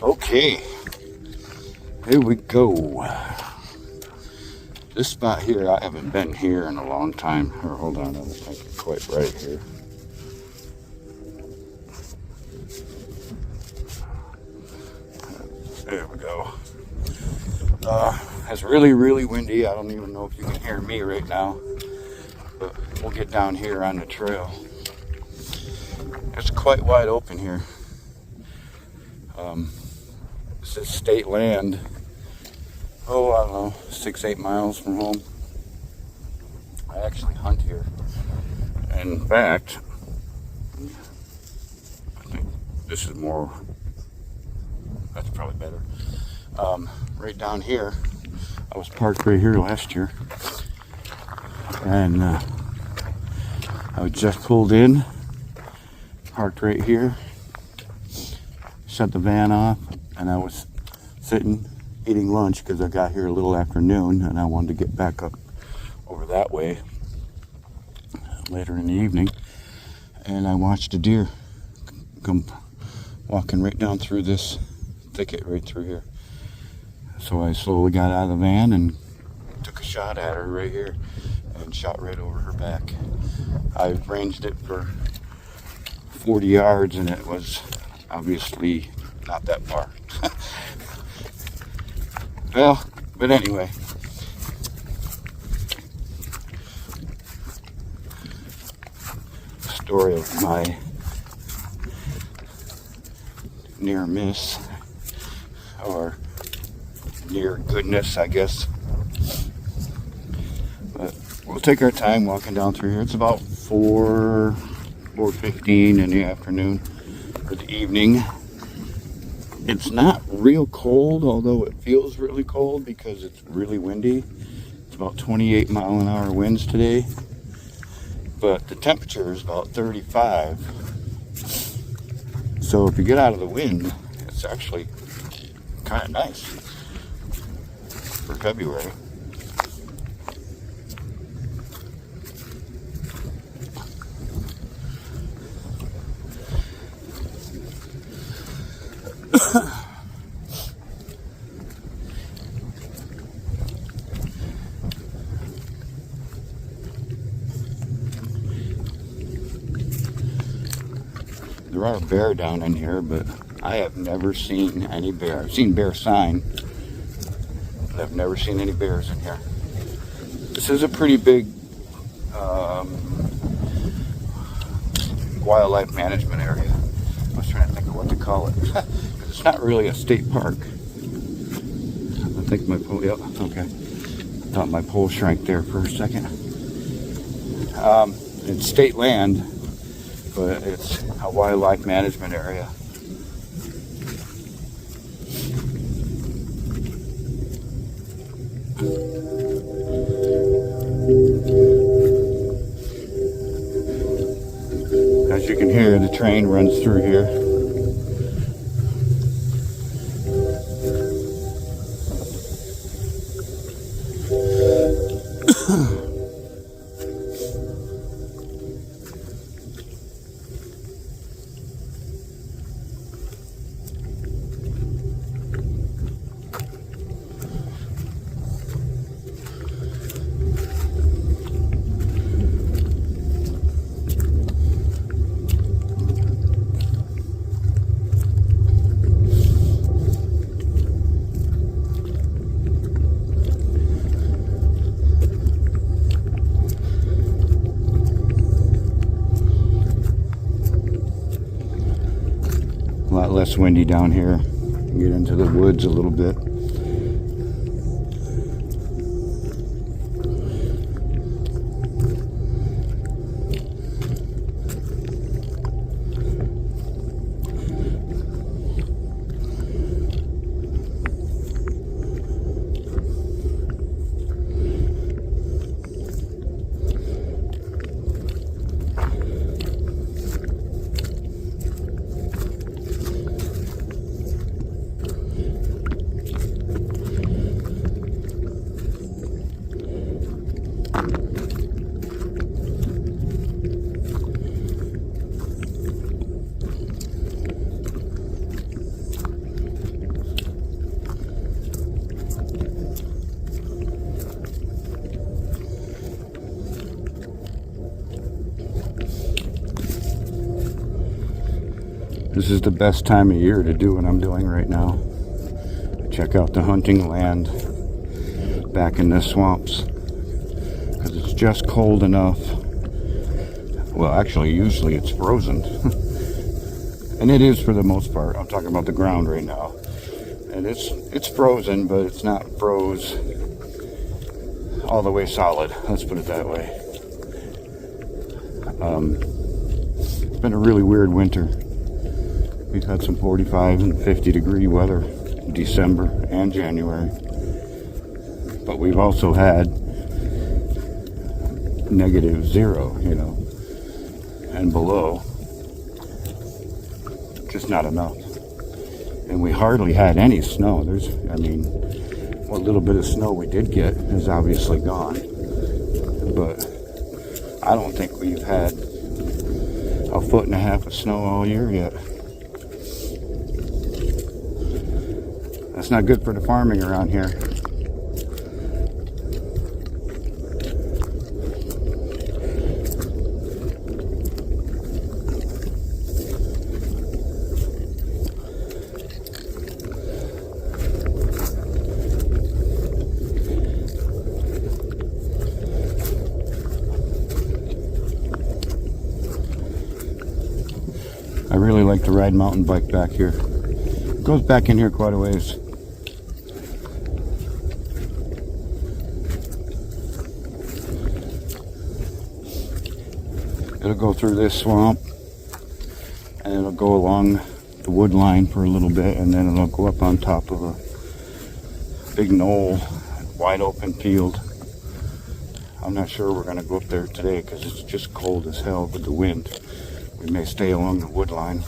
Okay, here we go. This spot here, I haven't been here in a long time. Or hold on, I don't think it's quite right here. There we go. It's really, really windy. I don't even know if you can hear me right now. But we'll get down here on the trail. It's quite wide open here. This is state land. Oh, I don't know, 6-8 miles from home. I actually hunt here. In fact, I think this is more, that's probably better. Right down here, I was parked right here last year. And I was just pulled in, parked right here, shut the van off, and I was sitting eating lunch because I got here a little after noon and I wanted to get back up over that way later in the evening, and I watched a deer come walking right down through this thicket right through here. So I slowly got out of the van and took a shot at her right here and shot right over her back. I ranged it for 40 yards and it was obviously not that far. Well, but anyway. Story of my near miss, or near goodness, I guess. But we'll take our time walking down through here. It's about 4:15 in the afternoon or the evening. It's not real cold, although it feels really cold because it's really windy. It's about 28-mile-an-hour winds today, but the temperature is about 35. So if you get out of the wind, it's actually kind of nice for February. There are bear down in here, but I have never seen any bear. I've seen bear sign, but I've never seen any bears in here. This is a pretty big wildlife management area. I was trying to think of what to call it. It's not really a state park. I think my pole, yep, okay. I thought my pole shrank there for a second. It's state land, but it's a wildlife management area. As you can hear, the train runs through here. A lot less windy down here. Get into the woods a little bit. This is the best time of year to do what I'm doing right now. Check out the hunting land back in the swamps, because it's just cold enough. Well, actually, usually it's frozen. And it is for the most part. I'm talking about the ground right now. And it's frozen, but it's not froze all the way solid. Let's put it that way. It's been a really weird winter. We've had some 45 and 50 degree weather in December and January. But we've also had -0, and below. Just not enough. And we hardly had any snow. What little bit of snow we did get is obviously gone. But I don't think we've had 1.5 feet of snow all year yet. That's not good for the farming around here. I really like to ride mountain bike back here. It goes back in here quite a ways. It'll go through this swamp, and it'll go along the wood line for a little bit, and then it'll go up on top of a big knoll, wide open field. I'm not sure we're going to go up there today because it's just cold as hell with the wind. We may stay along the wood line.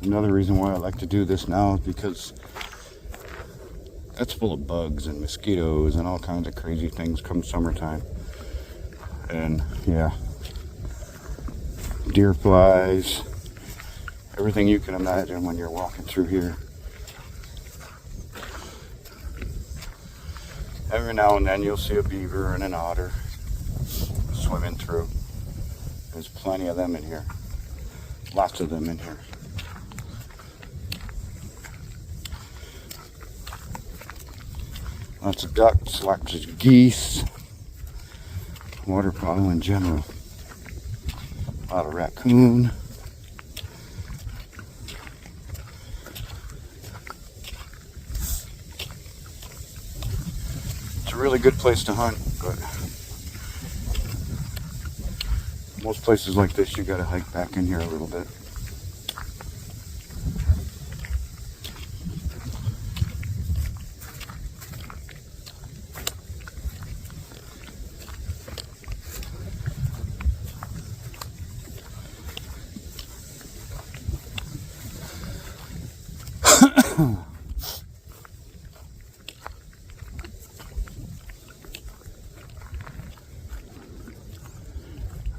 Another reason why I like to do this now is because it's full of bugs and mosquitoes and all kinds of crazy things come summertime. And yeah, deer flies, everything you can imagine when you're walking through here. Every now and then you'll see a beaver and an otter swimming through. There's plenty of them in here. Lots of them in here. Lots of ducks, lots of geese, waterfowl in general. A lot of raccoon. It's a really good place to hunt, but most places like this you gotta hike back in here a little bit.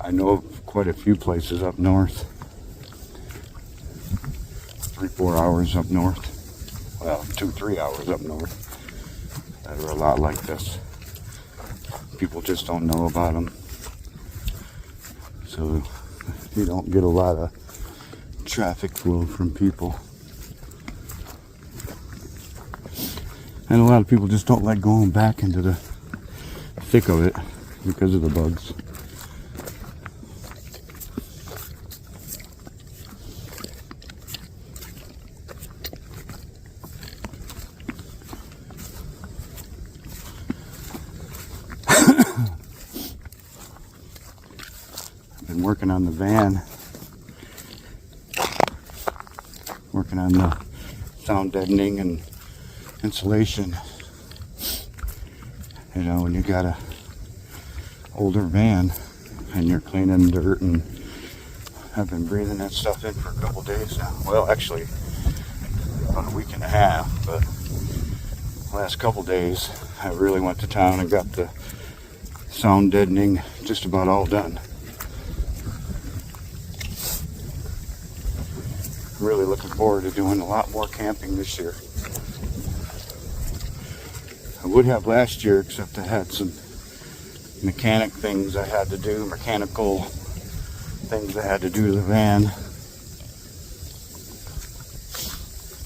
I know of quite a few places up north, 3-4 hours up north, well 2-3 hours up north, that are a lot like this. People just don't know about them, so you don't get a lot of traffic flow from people. And a lot of people just don't like going back into the thick of it because of the bugs. I've been working on the van, working on the sound deadening and insulation. You know, when you got a older van and you're cleaning dirt, and I've been breathing that stuff in for a couple days now. Well, actually about a week and a half, but last couple days I really went to town and got the sound deadening just about all done. really looking forward to doing a lot more camping this year. I would have last year, except I had some mechanical things I had to do to the van.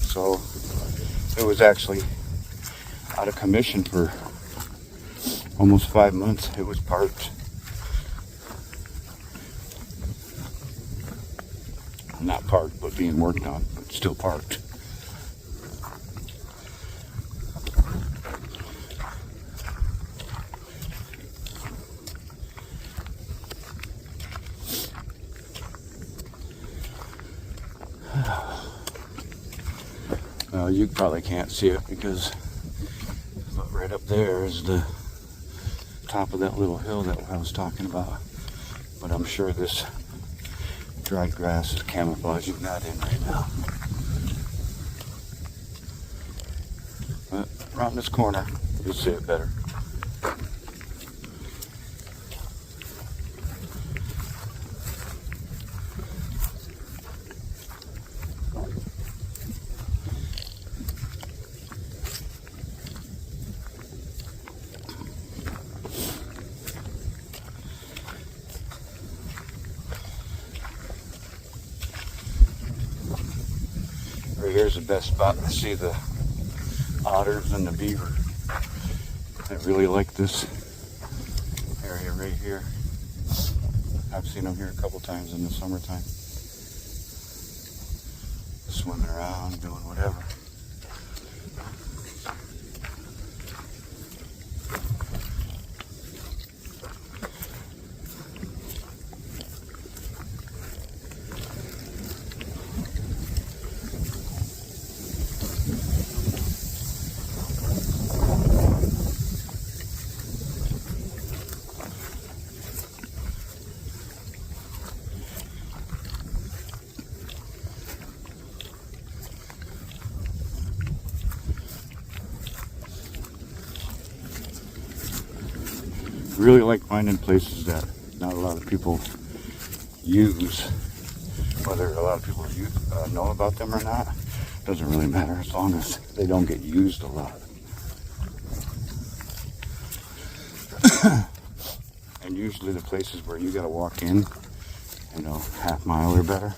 So it was actually out of commission for almost 5 months. It was parked. Not parked, but being worked on, but still parked. Well, you probably can't see it because right up there is the top of that little hill that I was talking about. But I'm sure this dry grass is camouflaging that in right now. But around this corner, you'll see it better. Right here's the best spot to see the otters and the beaver. I really like this area right here. I've seen them here a couple times in the summertime. Swimming around, doing whatever. Really like finding places that not a lot of people use. Whether a lot of people know about them or not, doesn't really matter as long as they don't get used a lot. And usually the places where you gotta walk in, half mile or better,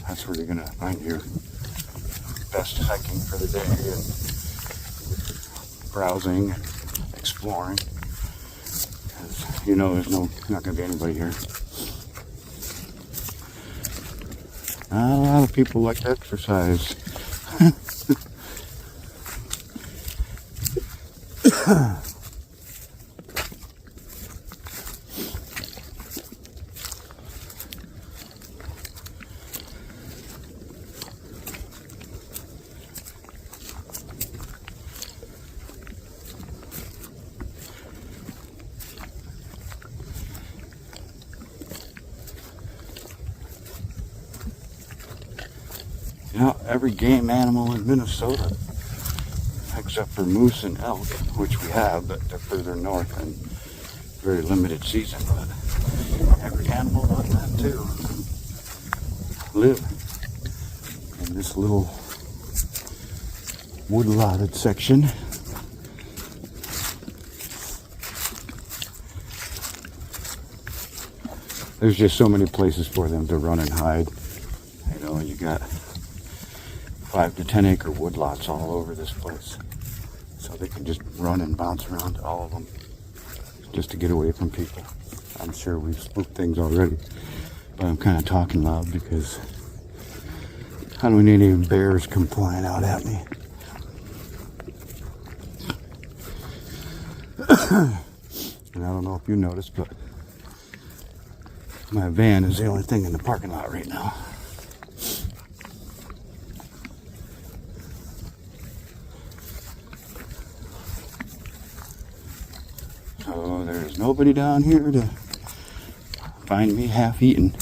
that's where you're gonna find your best hiking for the day and browsing, exploring. There's not going to be anybody here. Not a lot of people like to exercise. Every game animal in Minnesota, except for moose and elk, which we have, but they're further north and very limited season. But every animal on that too live in this little wood-lotted section. There's just so many places for them to run and hide. You got 5 to 10 acre woodlots all over this place. So they can just run and bounce around to all of them just to get away from people. I'm sure we've spooked things already, but I'm kind of talking loud because I don't need any bears come flying out at me. And I don't know if you noticed, but my van is the only thing in the parking lot right now. So there's nobody down here to find me half-eaten.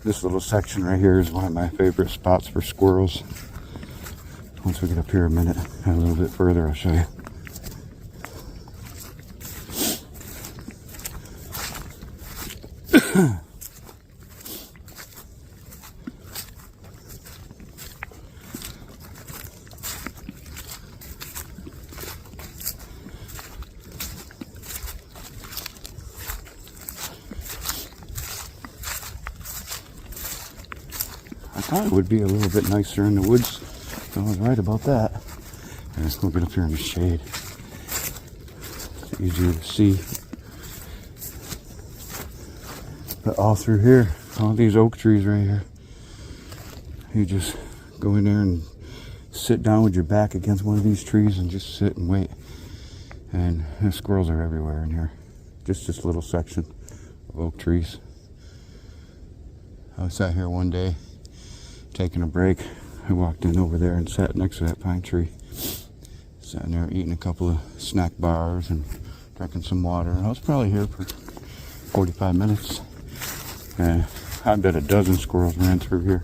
This little section right here is one of my favorite spots for squirrels. Once we get up here a little bit further, I'll show you. thought it would be a little bit nicer in the woods. I was right about that. And let's go get up here in the shade. It's easier to see. But all through here, all these oak trees right here, you just go in there and sit down with your back against one of these trees and just sit and wait. And the squirrels are everywhere in here. Just this little section of oak trees. I sat here one day taking a break. I walked in over there and sat next to that pine tree. Sat there eating a couple of snack bars and drinking some water. I was probably here for 45 minutes. And I bet a dozen squirrels ran through here.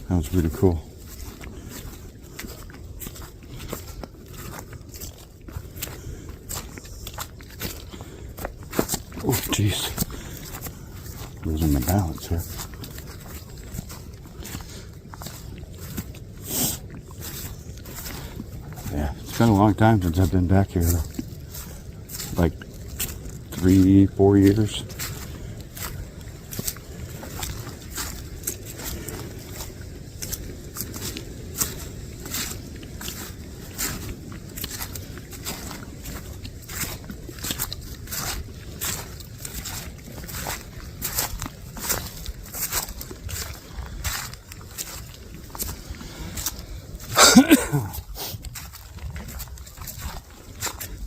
That was really cool. Oh, jeez. Losing my balance here. Yeah, it's been a long time since I've been back here, though. Like 3-4 years.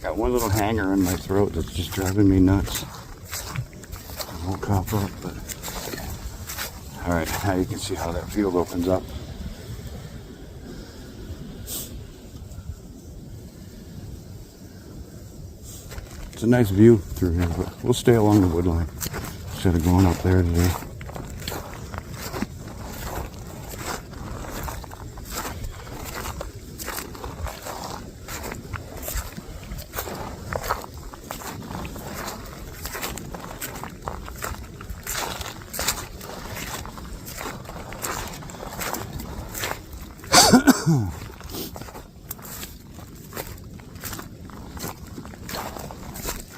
Got one little hanger in my throat that's just driving me nuts. It won't cough up, but alright, now you can see how that field opens up. It's a nice view through here, but we'll stay along the wood line instead of going up there today.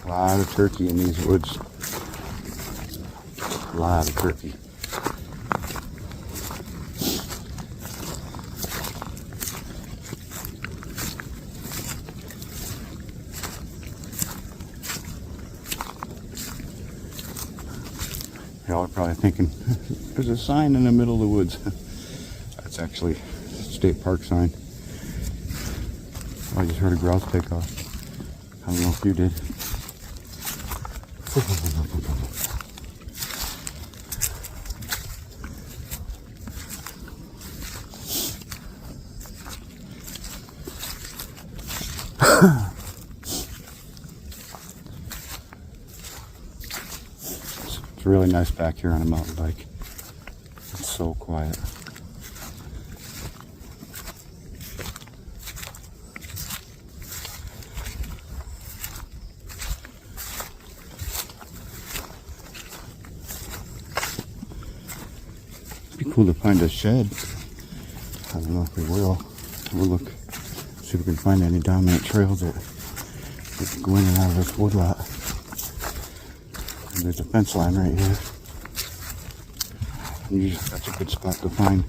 A lot of turkey in these woods. A lot of turkey. Y'all are probably thinking, there's a sign in the middle of the woods. That's actually a state park sign. I just heard a grouse take off. I don't know if you did. It's really nice back here on a mountain bike. It's so quiet. It'd be cool to find a shed. I don't know if we will. We'll look, see if we can find any dominant trails that go in and out of this woodlot. And there's a fence line right here. And usually that's a good spot to find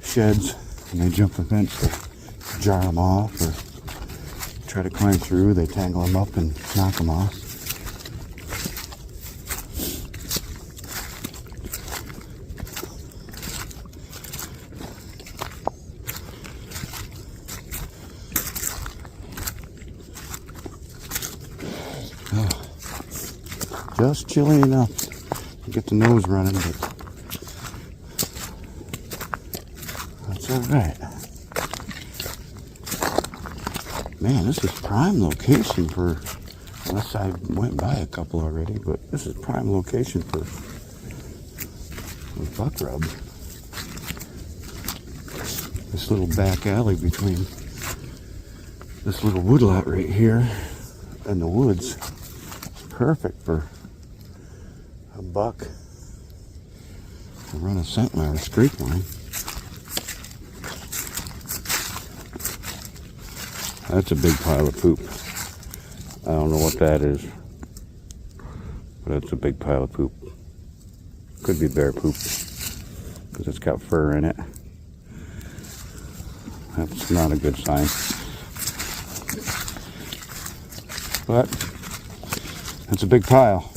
sheds. And they jump the fence to jar them off or try to climb through. They tangle them up and knock them off. Just chilly enough to get the nose running, but that's alright. Man, this is prime location for, unless I went by a couple already, but this is prime location for buck rub. This little back alley between this little woodlot right here and the woods is perfect for a buck to run a scent line or streak line. That's a big pile of poop. I don't know what that is, but that's a big pile of poop. Could be bear poop. because it's got fur in it. That's not a good sign. But that's a big pile.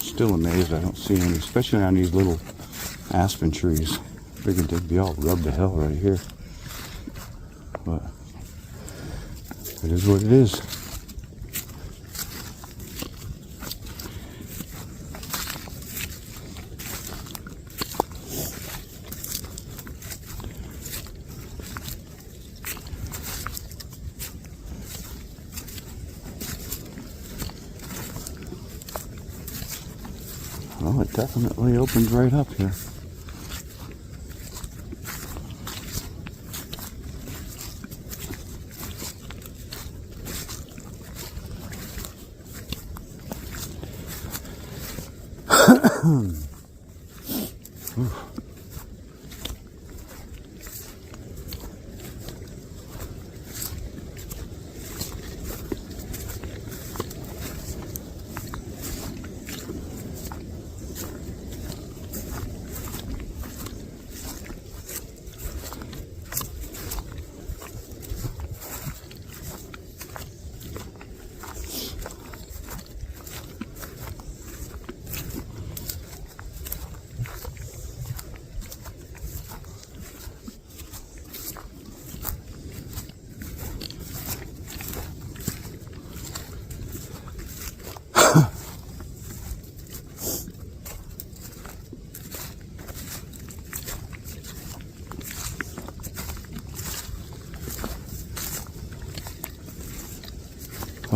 Still amazed I don't see any, especially on these little aspen trees. Figured they'd be all rubbed to hell right here. But it is what it is. Well, it definitely opens right up here.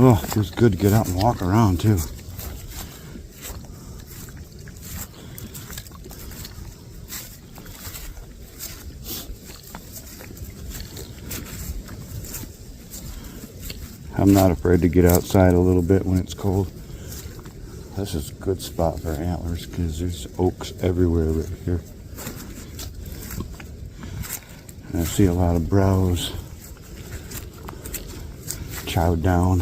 Oh, it feels good to get out and walk around too. I'm not afraid to get outside a little bit when it's cold. This is a good spot for antlers because there's oaks everywhere right here. And I see a lot of browse chowed down.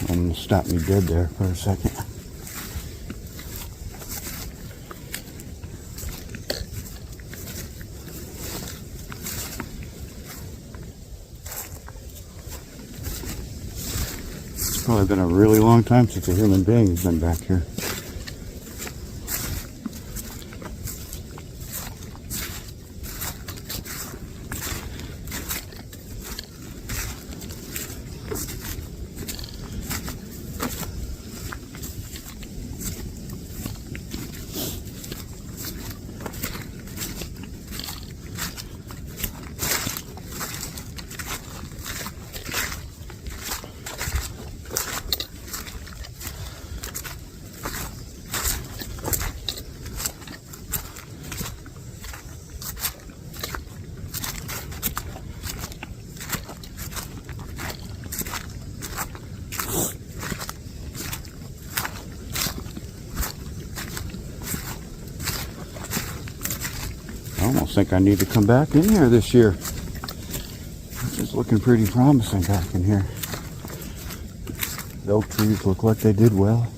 Almost stopped me dead there for a second. It's probably been a really long time since a human being has been back here. I almost think I need to come back in here this year. This is looking pretty promising back in here. The oak trees look like they did well.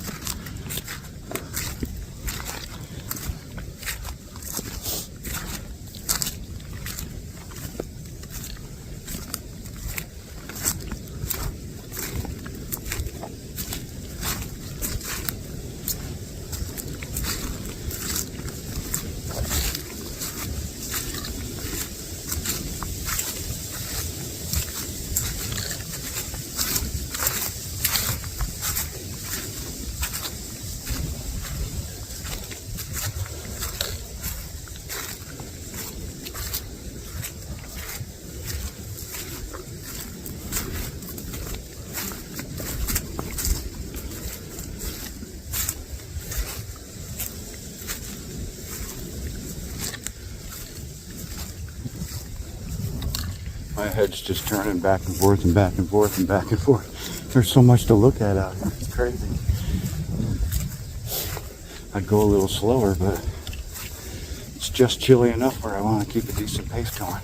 My head's just turning back and forth and back and forth and back and forth. There's so much to look at out here. It's crazy. I'd go a little slower, but it's just chilly enough where I want to keep a decent pace going.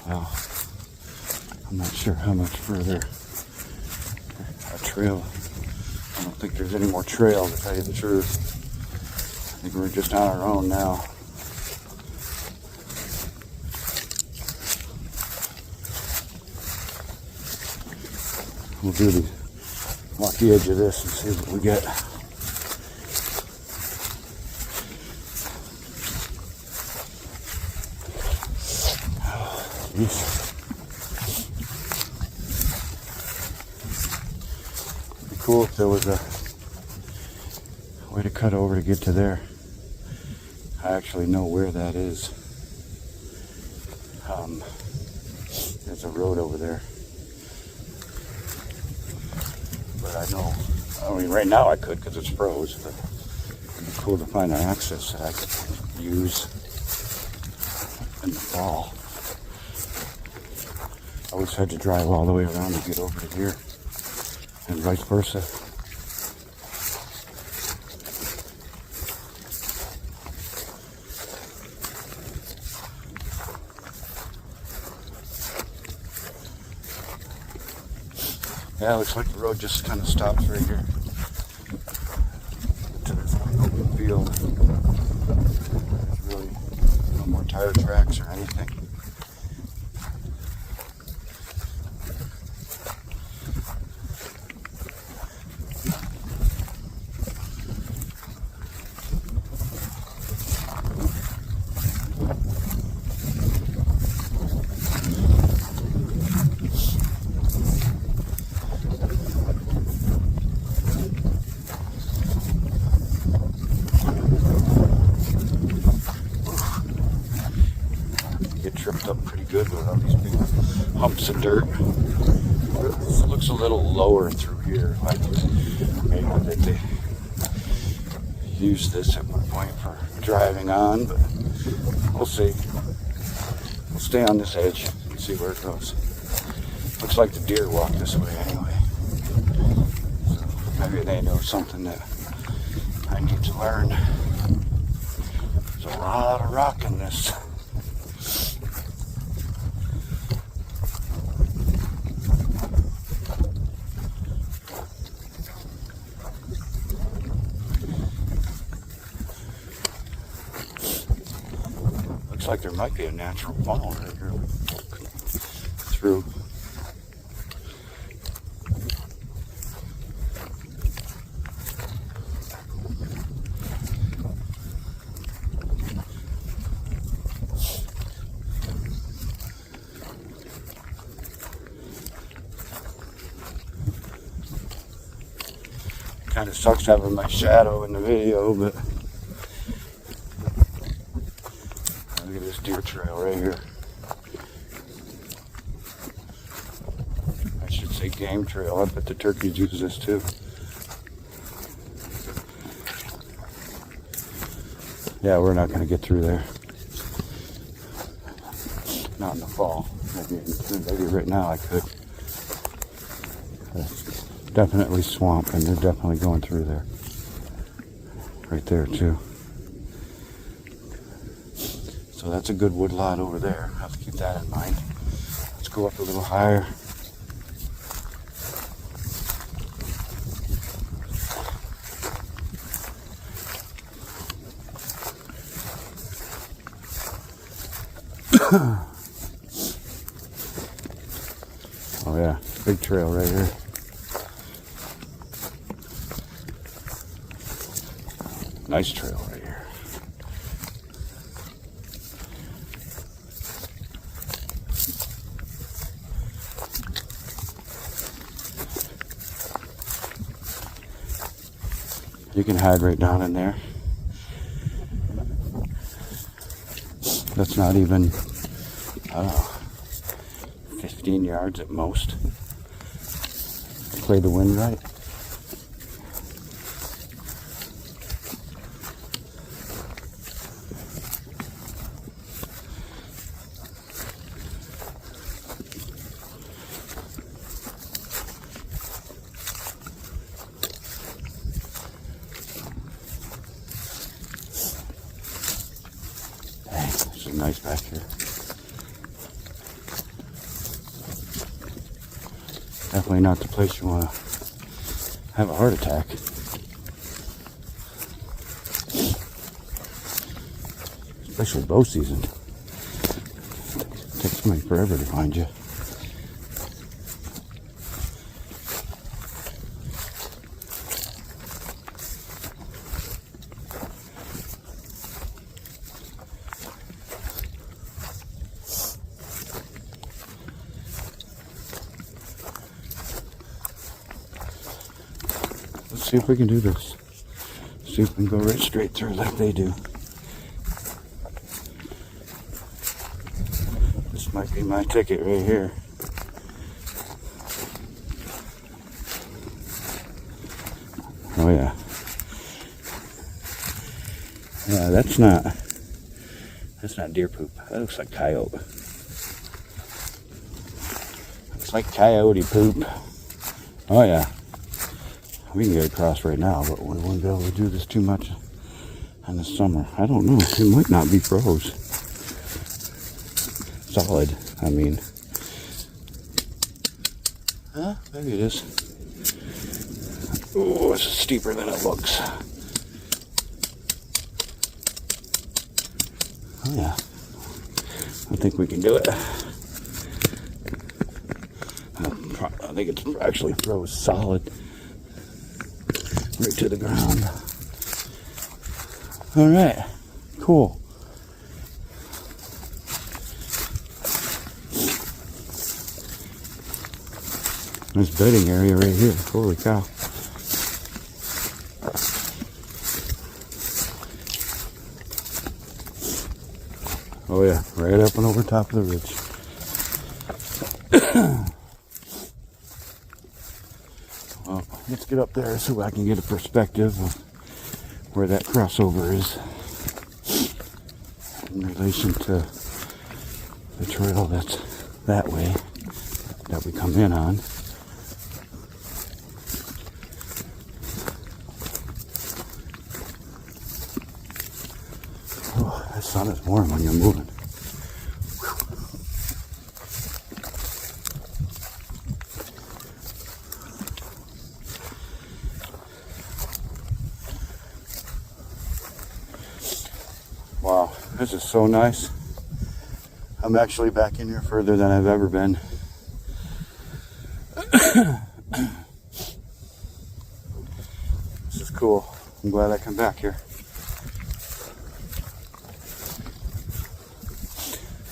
Well, I'm not sure how much further a trail. I don't think there's any more trail, to tell you the truth. I think we're just on our own now. We'll walk the edge of this and see what we get. It'd be cool if there was a way to cut over to get to there. I actually know where that is. There's a road over there. But I mean, right now I could because it's froze. But it'd be cool to find an access that I could use in the fall. I always had to drive all the way around to get over to here, and vice versa. Yeah, it looks like the road just kind of stops right here to this open field. There's really no more tire tracks or anything. Tripped up pretty good with all these big humps of dirt. It looks a little lower through here, like maybe that they used this at one point for driving on, but we'll see. We'll stay on this edge and see where it goes. Looks like the deer walk this way anyway. So maybe they know something that I need to learn. There's a lot of rock in this. Looks like there might be a natural fall right here through. Kind of sucks having my shadow in the video, but look at this deer trail right here. I should say game trail. I bet the turkeys use this too. Yeah, we're not going to get through there. Not in the fall. Maybe right now I could. Definitely swamp, and they're definitely going through there. Right there too. So that's a good wood lot over there. I have to keep that in mind. Let's go up a little higher. Oh yeah, big trail right here. Nice trail right here. You can hide right down in there. That's not even, I don't know, 15 yards at most. Play the wind right. nice back here. Definitely not the place you want to have a heart attack. Especially bow season. It takes somebody forever to find you. Let's see if we can do this. See if we can go right straight through like they do. This might be my ticket right here. Oh yeah. Yeah, that's not deer poop. That looks like coyote. Looks like coyote poop. Oh yeah. We can get across right now, but we won't be able to do this too much in the summer. I don't know. It might not be froze. Solid, I mean. Huh? Maybe it is. Oh, it's steeper than it looks. Oh yeah. I think we can do it. I think it's actually froze solid. Right to the ground. All right, cool. Nice bedding area right here. Holy cow. Oh yeah, right up and over top of the ridge. Well, let's get up there so I can get a perspective of where that crossover is in relation to the trail that's that way that we come in on. Oh, that sun is warm when you're moving. Wow, this is so nice. I'm actually back in here further than I've ever been. This is cool. I'm glad I come back here.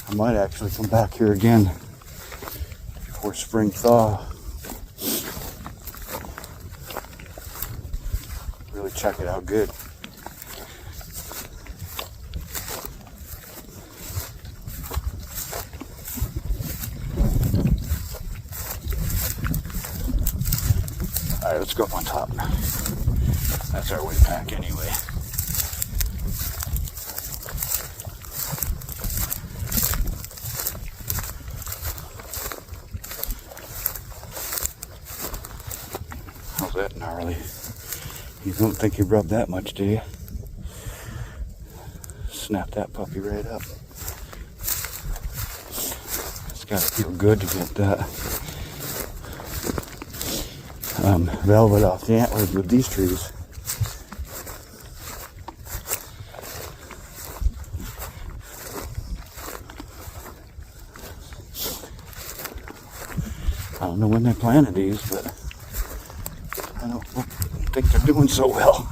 I might actually come back here again before spring thaw. Really check it out good. Alright, let's go up on top. That's our way back anyway. How's that gnarly? You don't think you rubbed that much, do you? Snap that puppy right up. It's gotta feel good to get that velvet off the antlers with these trees. I don't know when they planted these, but I don't think they're doing so well.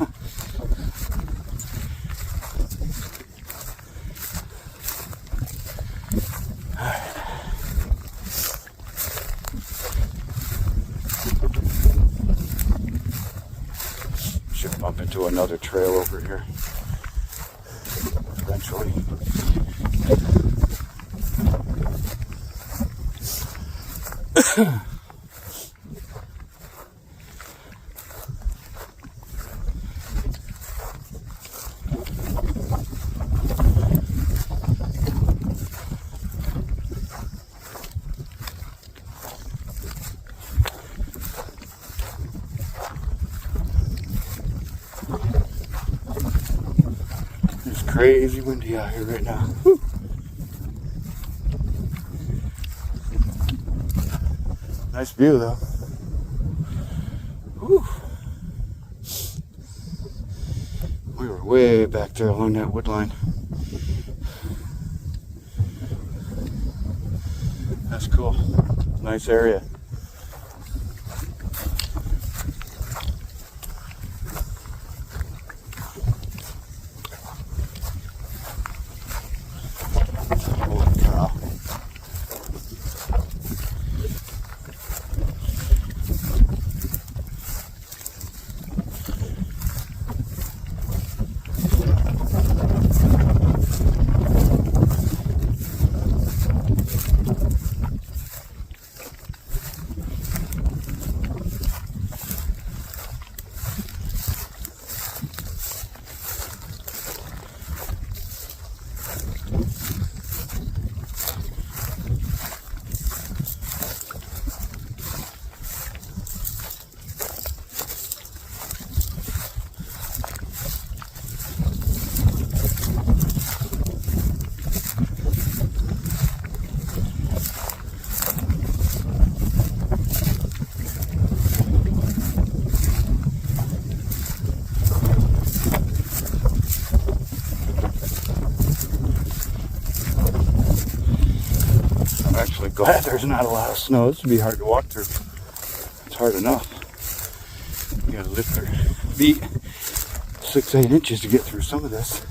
Should bump into another trail over here eventually. It's crazy windy out here right now. Whew. Nice view though. Whew. We were way back there along that wood line. That's cool. Nice area. Holy cow. Actually glad there's not a lot of snow. This would be hard to walk through. It's hard enough. You gotta lift their feet 6-8 inches to get through some of this.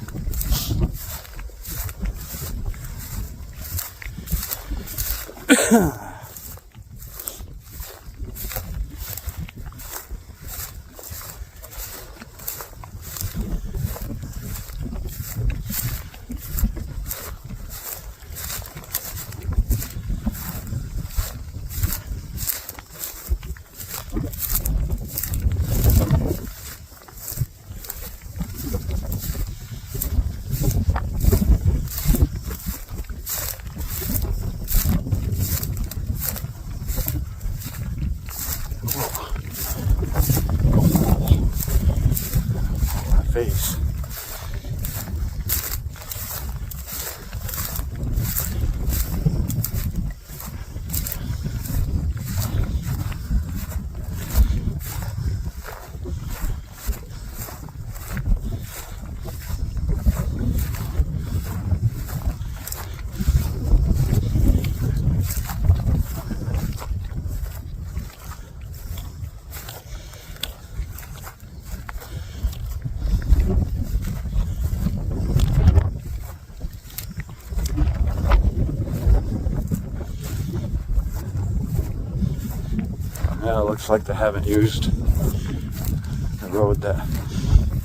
Face. Yeah, it looks like they haven't used the road that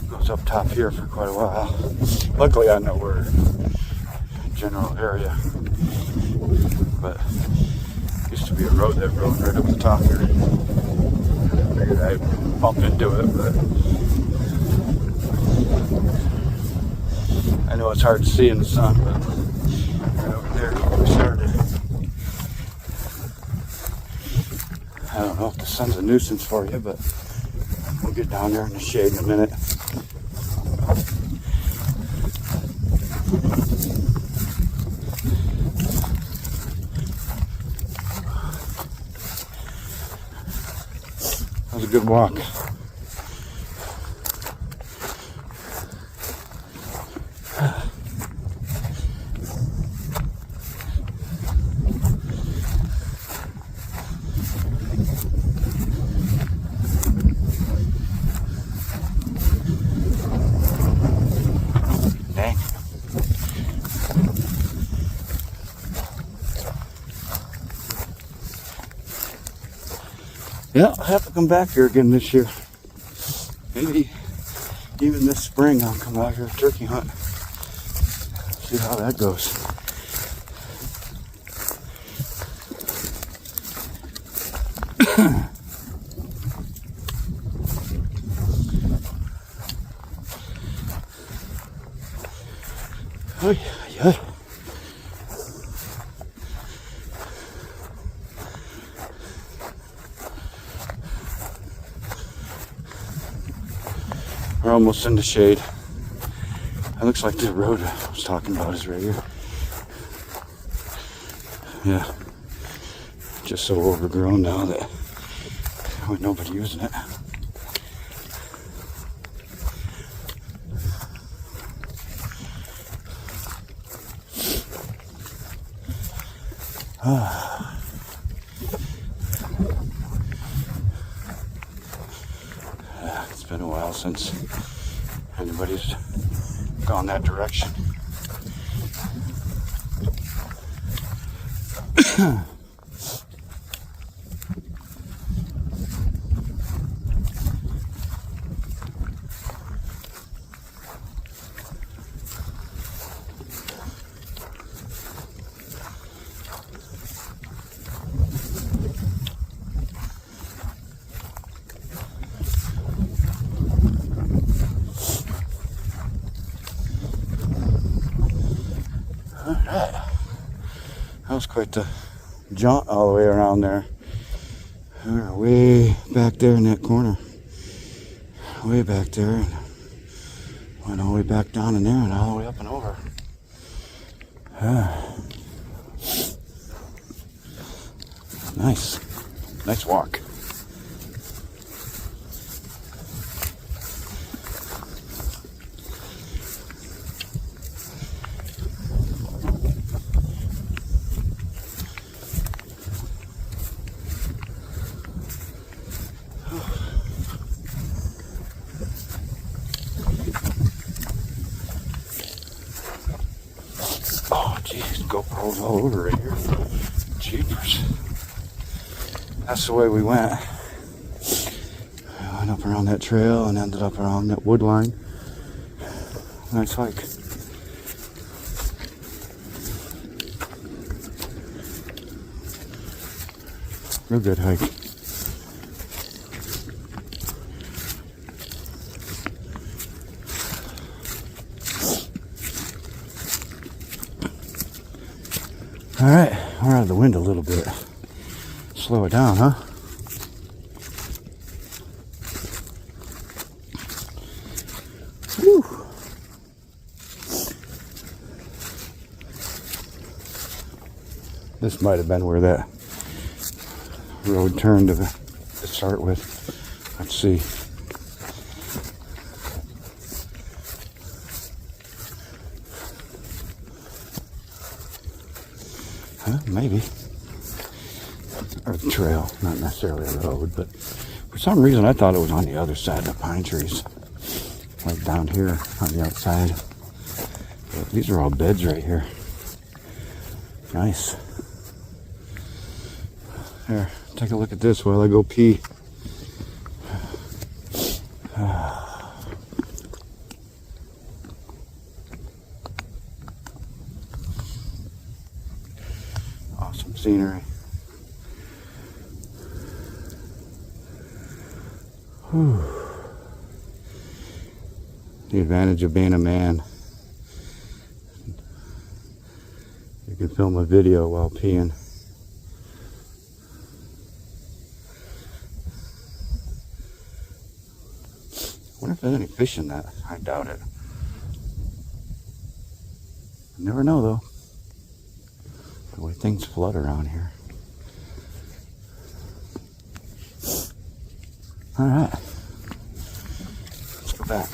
goes up top here for quite a while. Luckily I know we're general area, but it used to be a road that rode right up the top here. I figured I'd bump into it, but I know it's hard to see in the sun, but right over there where we started. I don't know if the sun's a nuisance for you, but we'll get down there in the shade in a minute. That was a good walk. Yeah, I'll have to come back here again this year. Maybe even this spring I'll come out here turkey hunt. See how that goes. Oh yeah. We're almost in the shade. It looks like the road I was talking about is right here. Yeah. just so overgrown now that with nobody using it. It's been a while since anybody's gone that direction. That was quite the jaunt all the way around there. We're way back there in that corner. Way back there. And went all the way back down in there and all the way up and over. Nice. Nice walk. Oh, geez, GoPro's all over right here. Jeepers. That's the way we went. I went up around that trail and ended up around that wood line. Nice hike. Real good hike. All right, we're out of the wind a little bit. Slow it down, huh? Whew. This might have been where that road turned to start with. Let's see. Maybe. Or the trail, not necessarily a road, but for some reason I thought it was on the other side of the pine trees. Like down here on the outside. But these are all beds right here. Nice. Here, take a look at this while I go pee. Awesome scenery. Whew. The advantage of being a man. You can film a video while peeing. I wonder if there's any fish in that. I doubt it. You never know though. The way things flood around here. Alright. Let's go back.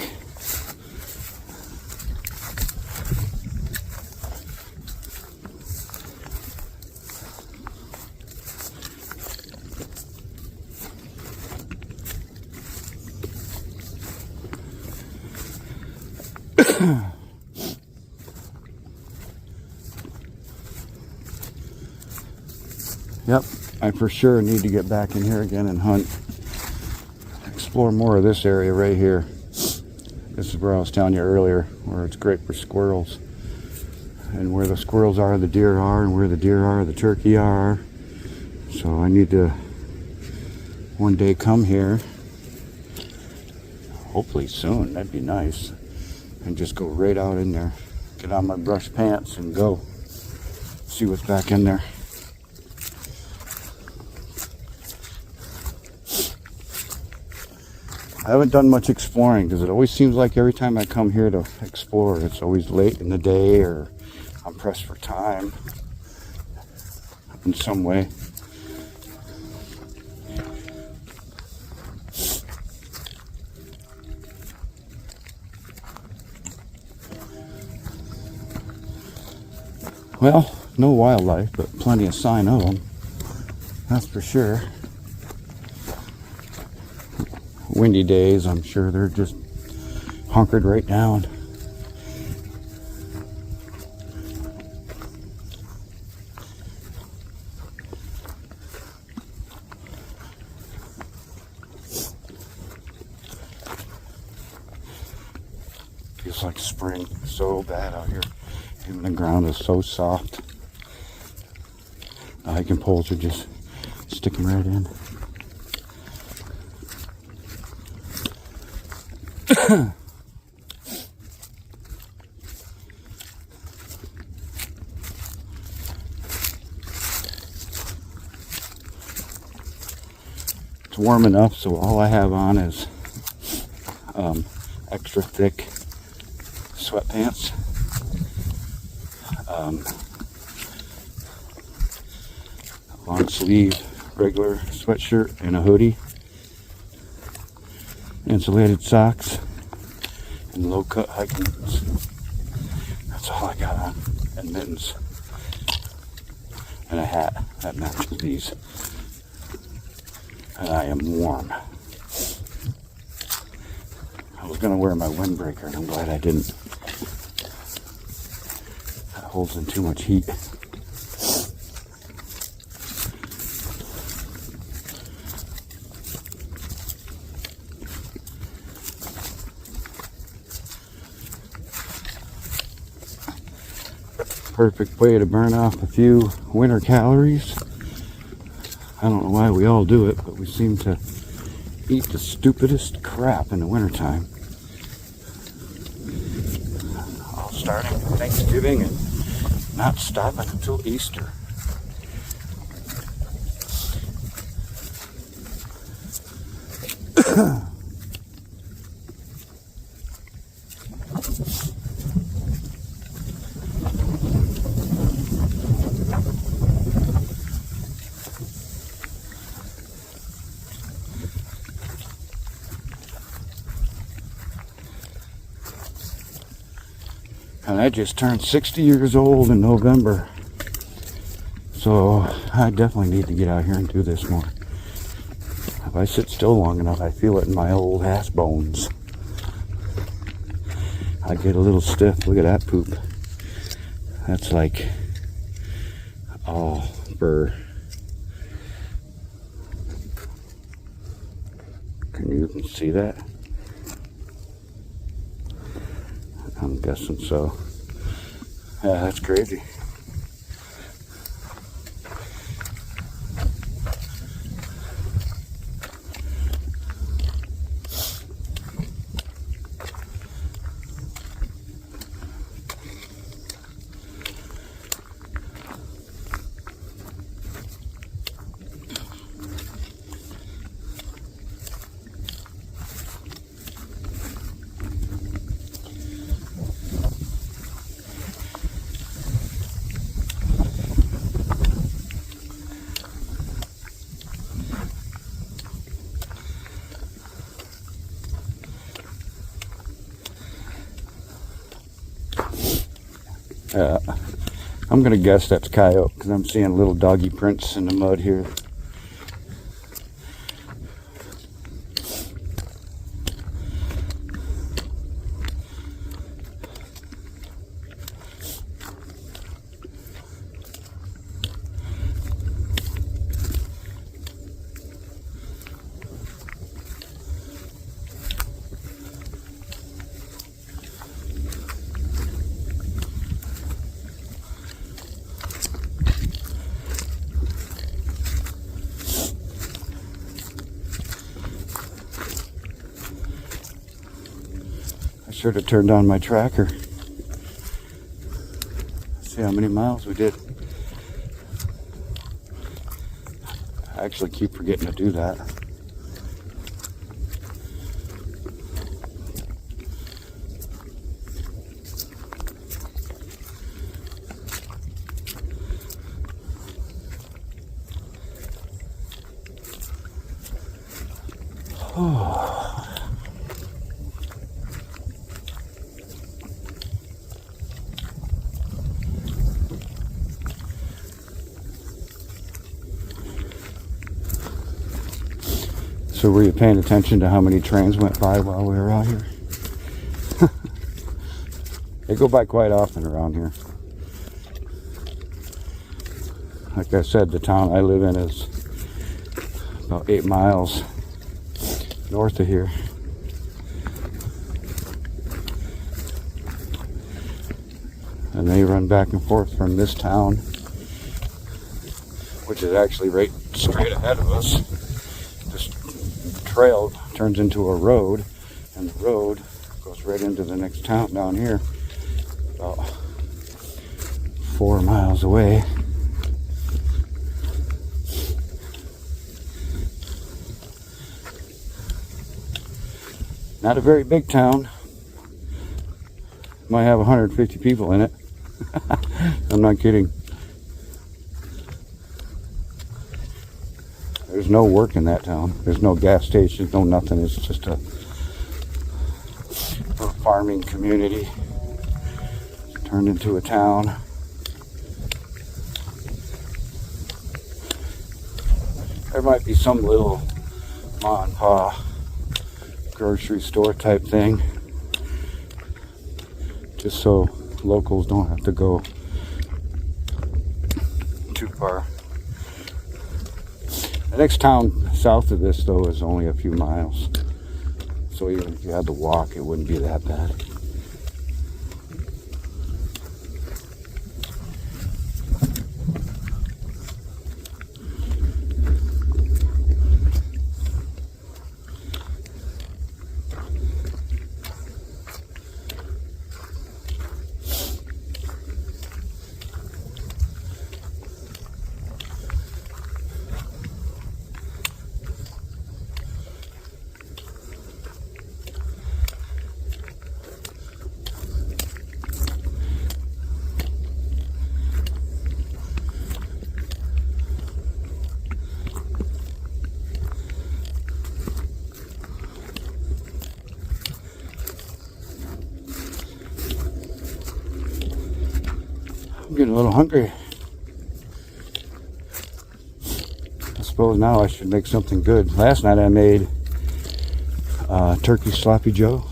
Yep, I for sure need to get back in here again and hunt. Explore more of this area right here. This is where I was telling you earlier, where it's great for squirrels. And where the squirrels are, the deer are, and where the deer are, the turkey are. So I need to one day come here. Hopefully soon, that'd be nice. And just go right out in there. Get on my brush pants and go. See what's back in there. I haven't done much exploring because it always seems like every time I come here to explore, it's always late in the day or I'm pressed for time in some way. Well, no wildlife, but plenty of sign of them. That's for sure. Windy days, I'm sure they're just hunkered right down. Feels like spring so bad out here. Even the ground is so soft. The hiking poles are just sticking right in. It's warm enough, so all I have on is extra thick sweatpants. Long sleeve regular sweatshirt and a hoodie. Insulated socks and low cut hiking boots. That's all I got on. And mittens. And a hat that matches these. And I am warm. I was gonna wear my windbreaker and I'm glad I didn't. That holds in too much heat. Perfect way to burn off a few winter calories. I don't know why we all do it, but we seem to eat the stupidest crap in the wintertime. All starting with Thanksgiving and not stopping until Easter. And I just turned 60 years old in November. So I definitely need to get out here and do this more. If I sit still long enough, I feel it in my old ass bones. I get a little stiff. Look at that poop. That's like all fur. Can you see that? I'm guessing so. Yeah, that's crazy. I'm gonna guess that's coyote because I'm seeing little doggy prints in the mud here. I should have turned on my tracker. See how many miles we did. I actually keep forgetting to do that. Oh. So were you paying attention to how many trains went by while we were out here? They go by quite often around here. Like I said, the town I live in is about 8 miles north of here. And they run back and forth from this town, which is actually right straight ahead of us. This trail turns into a road, and the road goes right into the next town down here, about 4 miles away. Not a very big town. Might have 150 people in it. I'm not kidding. There's no work in that town. There's no gas stations, no nothing. It's just a farming community turned into a town. There might be some little ma and pa grocery store type thing, just so locals don't have to go too far. The next town south of this, though, is only a few miles, so even if you had to walk, it wouldn't be that bad. I'm getting a little hungry. I suppose now I should make something good. Last night I made turkey sloppy joe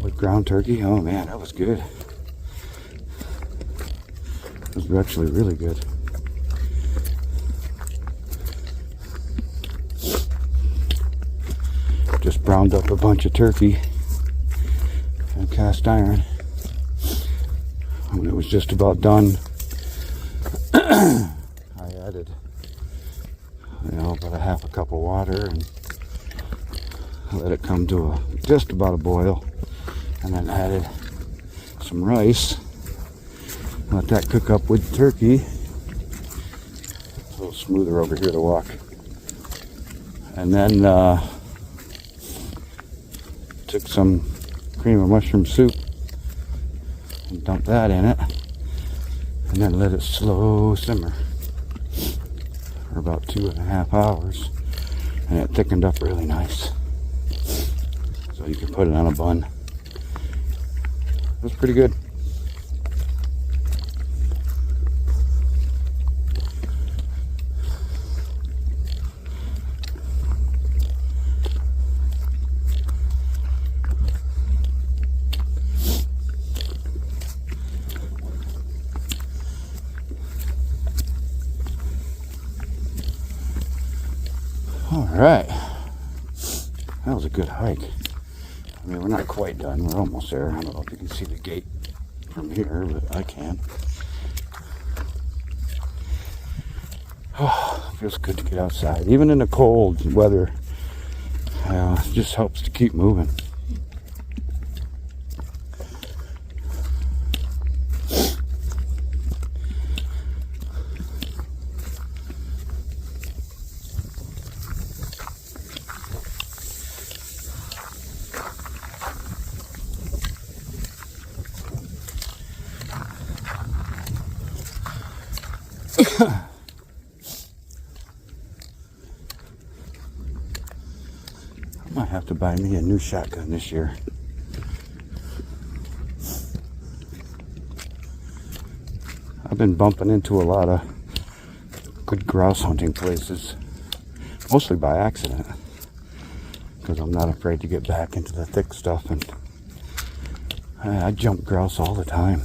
with ground turkey. Oh man, that was good. It was actually really good. Just browned up a bunch of turkey in cast iron. When it was just about done, I added, about a half a cup of water and let it come to just about a boil, and then added some rice. Let that cook up with the turkey. It's a little smoother over here to walk. And then took some cream of mushroom soup and dump that in it, and then let it slow simmer for about 2.5 hours, and it thickened up really nice, so you can put it on a bun. It was pretty good. All right, that was a good hike. I mean, we're not quite done. We're almost there. I don't know if you can see the gate from here, but I can. Oh, it feels good to get outside. Even in the cold weather, it just helps to keep moving. I might have to buy me a new shotgun this year. I've been bumping into a lot of good grouse hunting places, mostly by accident. because I'm not afraid to get back into the thick stuff. And I jump grouse all the time.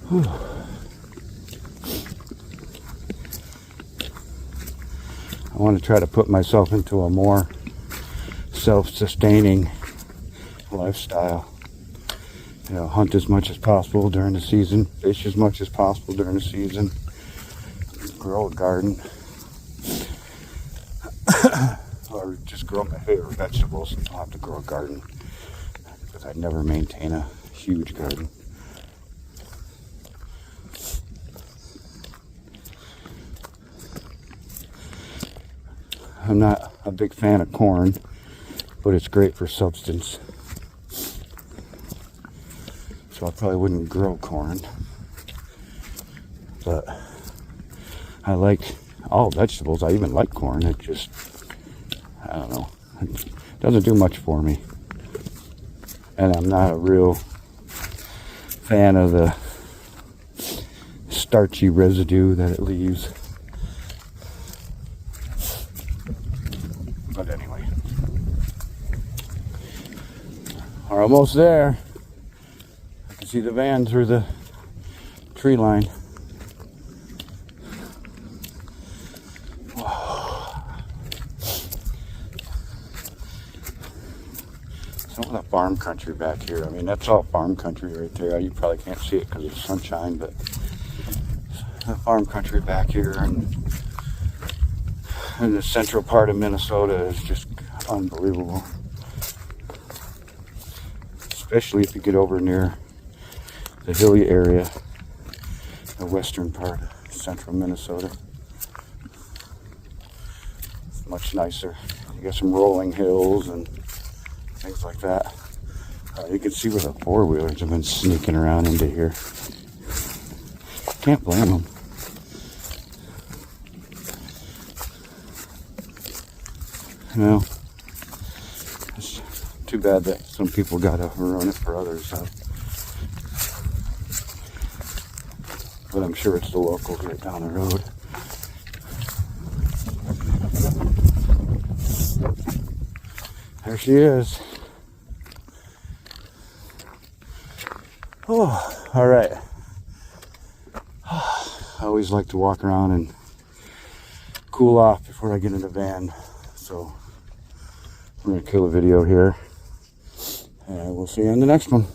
Whew. I want to try to put myself into a more self-sustaining lifestyle. You know, hunt as much as possible during the season, fish as much as possible during the season, grow a garden, or just grow my favorite vegetables. I'll have to grow a garden because I never maintain a huge garden. I'm not a big fan of corn, but it's great for substance. So I probably wouldn't grow corn. But I like all vegetables. I even like corn. It just, I don't know, it doesn't do much for me. And I'm not a real fan of the starchy residue that it leaves. But anyway, we're almost there. I can see the van through the tree line. Some of the farm country back here. I mean, that's all farm country right there. You probably can't see it because of the sunshine, but the farm country back here and in the central part of Minnesota is just unbelievable. Especially if you get over near the hilly area, the western part of central Minnesota. It's much nicer. You got some rolling hills and things like that. You can see where the four-wheelers have been sneaking around into here. Can't blame them. You know, it's too bad that some people gotta ruin it for others. But I'm sure it's the locals right down the road. There she is. Oh, all right. I always like to walk around and cool off before I get in the van. So we're going to kill a video here. And we'll see you in the next one.